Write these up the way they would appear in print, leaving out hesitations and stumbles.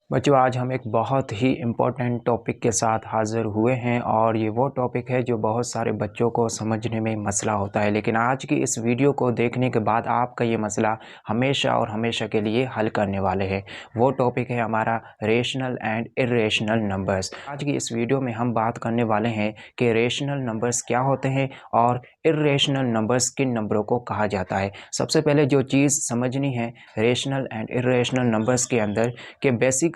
बच्चों, आज हम एक बहुत ही इम्पोर्टेंट टॉपिक के साथ हाज़िर हुए हैं और ये वो टॉपिक है जो बहुत सारे बच्चों को समझने में मसला होता है। लेकिन आज की इस वीडियो को देखने के बाद आपका ये मसला हमेशा और हमेशा के लिए हल करने वाले हैं। वो टॉपिक है हमारा रेशनल एंड इर्रेशनल नंबर्स। आज की इस वीडियो में हम बात करने वाले हैं कि रेशनल नंबर्स क्या होते हैं और इर्रेशनल नंबर्स किन नंबरों को कहा जाता है। सबसे पहले जो चीज़ समझनी है रेशनल एंड इर्रेशनल नंबर्स के अंदर कि basically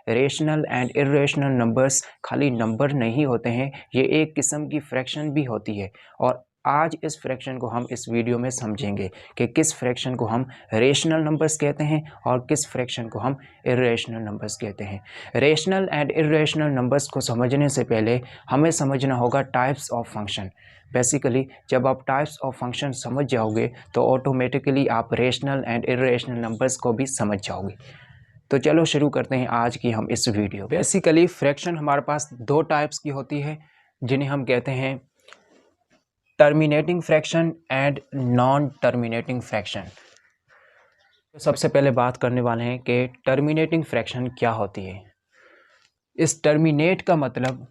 rational and irrational numbers खाली नंबर नहीं होते हैं, ये एक किस्म की फ्रैक्शन भी होती है। और आज इस फ्रैक्शन को हम इस वीडियो में समझेंगे कि किस फ्रैक्शन को हम रेशनल नंबर्स कहते हैं और किस फ्रैक्शन को हम इर्रेशनल नंबर्स कहते हैं। रेशनल एंड इर्रेशनल नंबर्स को समझने से पहले हमें समझना होगा टाइप्स ऑफ फंक्शन। बेसिकली जब आप टाइप्स ऑफ फंक्शन समझ जाओगे तो ऑटोमेटिकली आप रेशनल एंड इर्रेशनल नंबर्स को भी समझ जाओगे। तो चलो शुरू करते हैं आज की हम इस वीडियो। बेसिकली फ्रैक्शन हमारे पास दो टाइप्स की होती है जिन्हें हम कहते हैं terminating fraction and non terminating fraction. तो सबसे पहले बात करने वाले हैं कि टर्मिनेटिंग फ्रैक्शन क्या होती है। इस टर्मिनेट का मतलब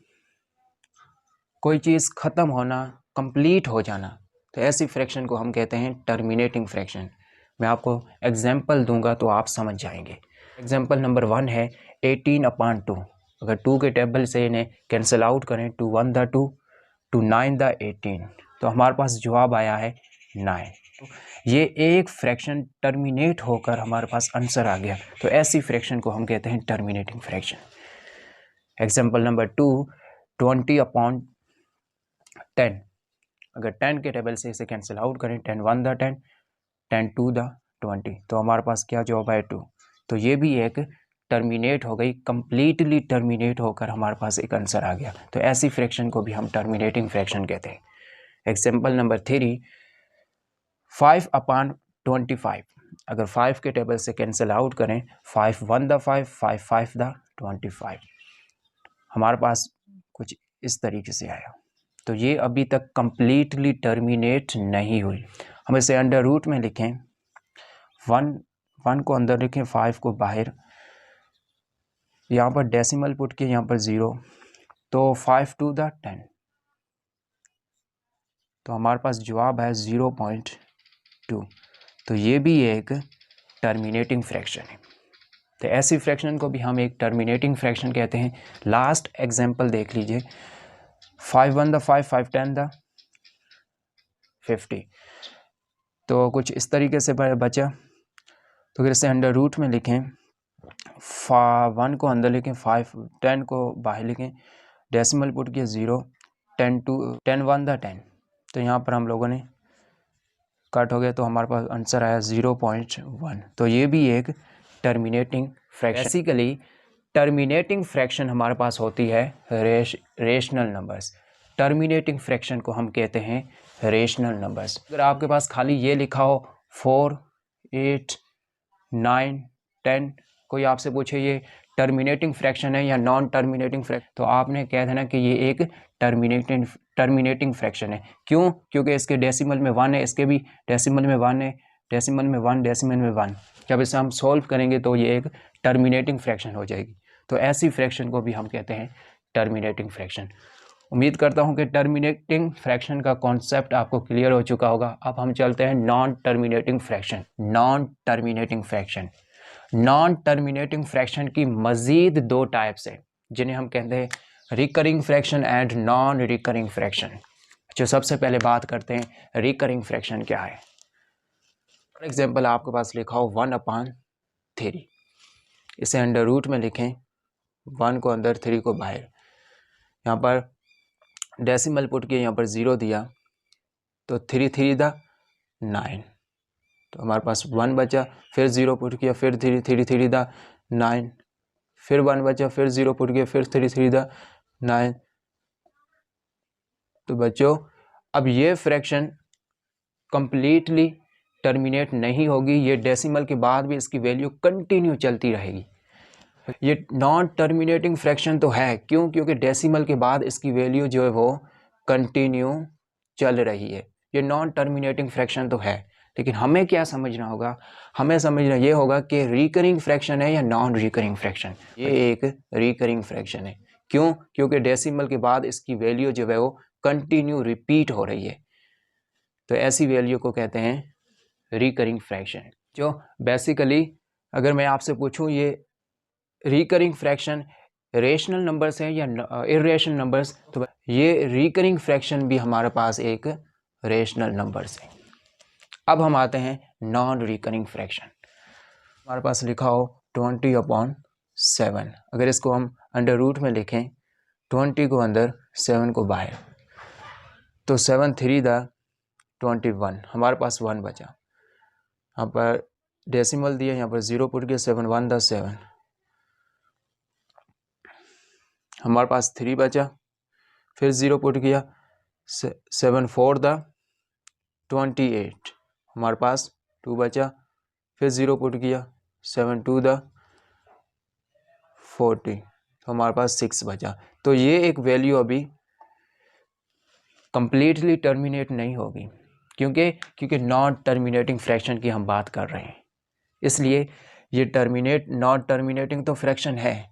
कोई चीज़ ख़त्म होना, कंप्लीट हो जाना। तो ऐसी फ्रैक्शन को हम कहते हैं टर्मिनेटिंग फ्रैक्शन। मैं आपको एग्जांपल दूंगा तो आप समझ जाएंगे। एग्जांपल नंबर 1 है 18/2। अगर 2 के टेबल से इन्हें कैंसिल आउट करें, 2 1 द 2, 2 9 द 18, तो हमारे पास जवाब आया है 9। ये एक फ्रैक्शन टर्मिनेट होकर हमारे पास आंसर आ गया। तो ऐसी फ्रैक्शन को हम कहते हैं टर्मिनेटिंग फ्रैक्शन। Example number 2 20/10। अगर 10 के टेबल से इसे कैंसिल आउट करें, 10 1 द 10, 10 2 द 20, तो हमारे पास क्या जवाब है 2। तो ये भी एक टर्मिनेट हो गई, कंप्लीटली टर्मिनेट होकर हमारे पास एक आंसर आ गया। तो ऐसी फ्रैक्शन को भी हम टर्मिनेटिंग फ्रैक्शन कहते हैं। Example number 3 5/25। अगर 5 के टेबल से कैंसिल आउट करें, 5 1 द 5, 5 5 द 25, हमारे पास कुछ इस तरीके से आया। तो ये अभी तक कंप्लीटली टर्मिनेट नहीं हुई। हम इसे अंडर रूट में लिखें, 1 को अंदर लिखें, 5 को बाहर, यहाँ पर डेसिमल पुट किए, यहाँ पर 0, तो 5 2 द 10, तो हमारे पास जवाब है 0.2। तो ये भी एक टर्मिनेटिंग फ्रैक्शन है। तो ऐसी फ्रैक्शन को भी हम एक टर्मिनेटिंग फ्रैक्शन कहते हैं। लास्ट एग्जाम्पल देख लीजिए, 5 1 द 5, 5 10 द 50, तो कुछ इस तरीके से बचा। तो फिर इसे अंडर रूट में लिखें, 1 को अंदर लिखें, 5 10 को बाहर लिखें, डेसिमल पुट किया 0, 10 1 द 10, तो यहाँ पर हम लोगों ने कट हो गया, तो हमारे पास आंसर आया 0.1। तो ये भी एक terminating fraction. Basically terminating fraction हमारे पास होती है रेशनल नंबर्स। टर्मिनेटिंग फ्रैक्शन को हम कहते हैं रेशनल नंबर्स। अगर आपके पास खाली ये लिखा हो 4 8 9 10, कोई आपसे पूछे ये टर्मिनेटिंग फ्रैक्शन है या नॉन टर्मिनेटिंग फ्रैक्शन, तो आपने कह देना कि ये एक टर्मिनेटिंग फ्रैक्शन है। क्यों? क्योंकि इसके डेसिमल में 1 है, इसके भी डेसिमल में 1 है, डेसिमल में 1, डेसिमल में 1। जब इसे हम सॉल्व करेंगे तो ये एक टर्मिनेटिंग फ्रैक्शन हो जाएगी। तो ऐसी फ्रैक्शन को भी हम कहते हैं टर्मिनेटिंग फ्रैक्शन। उम्मीद करता हूं कि टर्मिनेटिंग फ्रैक्शन का कॉन्सेप्ट आपको क्लियर हो चुका होगा। अब हम चलते हैं non terminating fraction. Non terminating fraction, non terminating fraction की मज़ीद दो टाइप्स है जिन्हें हम कहते हैं recurring fraction and non recurring fraction. जो सबसे पहले बात करते हैं रिकरिंग फ्रैक्शन क्या है। फॉर एग्जांपल आपके पास लिखा हो 1/3, इसे अंडर रूट में लिखें, 1 को अंदर 3 को बाहर, यहाँ पर डेसिमल पुट किया, यहाँ पर 0 दिया, तो 3 3 द 9, तो हमारे पास 1 बचा, फिर 0 पुट किया, फिर 3 3 3 द 9, फिर 1 बचा, फिर 0 पुट किया, फिर 3 3 द 9। तो बच्चों अब ये फ्रैक्शन कंप्लीटली टर्मिनेट नहीं होगी, ये डेसिमल के बाद भी इसकी वैल्यू कंटिन्यू चलती रहेगी। ये नॉन टर्मिनेटिंग फ्रैक्शन तो है, क्यों? क्योंकि डेसिमल के बाद इसकी वैल्यू जो है वो कंटिन्यू चल रही है। ये नॉन टर्मिनेटिंग फ्रैक्शन तो है, लेकिन हमें क्या समझना होगा, हमें समझना ये होगा कि रिकरिंग फ्रैक्शन है या नॉन रिकरिंग फ्रैक्शन। ये एक रिकरिंग फ्रैक्शन है। क्यों? क्योंकि डेसिमल के बाद इसकी वैल्यू जो है वो कंटिन्यू रिपीट हो रही है, तो ऐसी वैल्यू को कहते हैं रिकरिंग फ्रैक्शन। जो बेसिकली अगर मैं आपसे पूछूं ये रिकरिंग फ्रैक्शन रेशनल नंबर्स हैं या इरेशनल नंबर्स, तो ये रिकरिंग फ्रैक्शन भी हमारे पास एक रेशनल नंबर्स है। अब हम आते हैं नॉन रिकरिंग फ्रैक्शन। हमारे पास लिखा हो 20/7, अगर इसको हम अंडर रूट में लिखें 20 को अंदर 7 को बाहर, तो 7 3 दा 21, हमारे पास 1 बचा। यहाँ पर डेसिमल दिया, यहाँ पर 0 पुट किया, 7 1 दा 7, हमारे पास 3 बचा, फिर 0 पुट किया, 7 4 दा 28, हमारे पास 2 बचा, फिर 0 पुट किया, 7 2 दा 40, तो हमारे पास 6 बचा। तो ये एक वैल्यू अभी कंप्लीटली टर्मिनेट नहीं होगी, क्योंकि नॉन टर्मिनेटिंग फ्रैक्शन की हम बात कर रहे हैं, इसलिए ये नॉन टर्मिनेटिंग तो फ्रैक्शन है,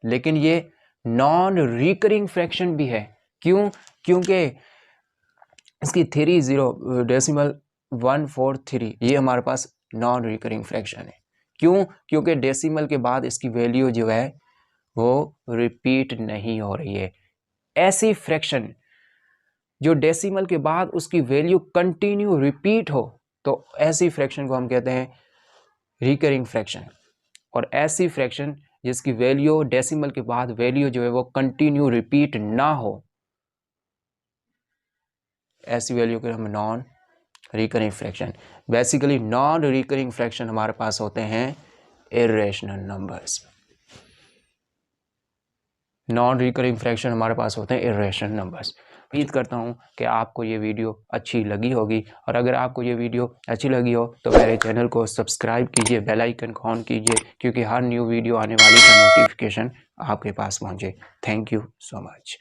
लेकिन ये नॉन रिकरिंग फ्रैक्शन भी है। क्यों? क्योंकि इसकी 3.0.143 ये हमारे पास नॉन रिकरिंग फ्रैक्शन है। क्यों? क्योंकि डेसिमल के बाद इसकी वैल्यू जो है वो रिपीट नहीं हो रही है। ऐसी फ्रैक्शन जो डेसिमल के बाद उसकी वैल्यू कंटिन्यू रिपीट हो, तो ऐसी फ्रैक्शन को हम कहते हैं रिकरिंग फ्रैक्शन। और ऐसी फ्रैक्शन जिसकी वैल्यू डेसिमल के बाद वैल्यू जो है वो कंटिन्यू रिपीट ना हो, ऐसी वैल्यू को हम non recurring fraction. Basically non recurring fraction हमारे पास होते हैं irrational numbers. Non recurring fraction हमारे पास होते हैं इरेशनल नंबर्स। उम्मीद करता हूँ कि आपको ये वीडियो अच्छी लगी होगी, और अगर आपको ये वीडियो अच्छी लगी हो तो मेरे चैनल को सब्सक्राइब कीजिए, बेल आइकन को ऑन कीजिए, क्योंकि हर न्यू वीडियो आने वाली का नोटिफिकेशन आपके पास पहुँचे। Thank you so much.